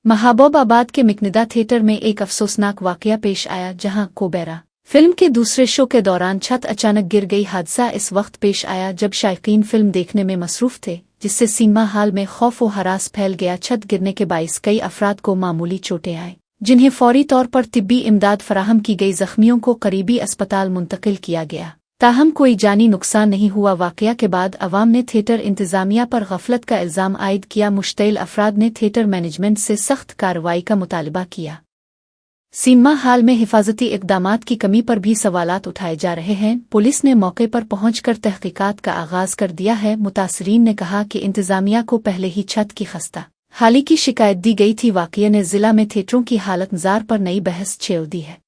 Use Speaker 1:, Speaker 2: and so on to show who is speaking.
Speaker 1: महबूबाबाद के मिकनिदा थिएटर में एक अफसोसनाक वाकया पेश आया जहां कोबेरा फिल्म के दूसरे शो के दौरान छत अचानक गिर गई। हादसा इस वक्त पेश आया जब शायकीन फिल्म देखने में मसरूफ थे, जिससे सिनेमा हॉल में खौफ व हरास फैल गया। छत गिरने के बाइस कई अफराद को मामूली चोटें आई, जिन्हें फौरी तौर पर तिब्बी इमदाद फराहम की गई। जख्मियों को करीबी अस्पताल मुंतकिल किया गया, ताहम कोई जानी नुकसान नहीं हुआ। वाकया के बाद अवाम ने थिएटर इंतजामिया पर गफलत का इल्ज़ाम आयद किया। मुश्तइल अफराद ने थिएटर मैनेजमेंट से सख्त कार्रवाई का मुतालबा किया। सिनेमा हॉल में हिफाजती इक़दामात की कमी पर भी सवालात उठाए जा रहे हैं। पुलिस ने मौके पर पहुंचकर तहकीकात का आगाज कर दिया है। मुतासरीन ने कहा कि इंतजामिया को पहले ही छत की खस्ता हाली की शिकायत दी गई थी। वाक़ये ने जिला में थिएटरों की हालत जार पर नई बहस छेड़ दी है।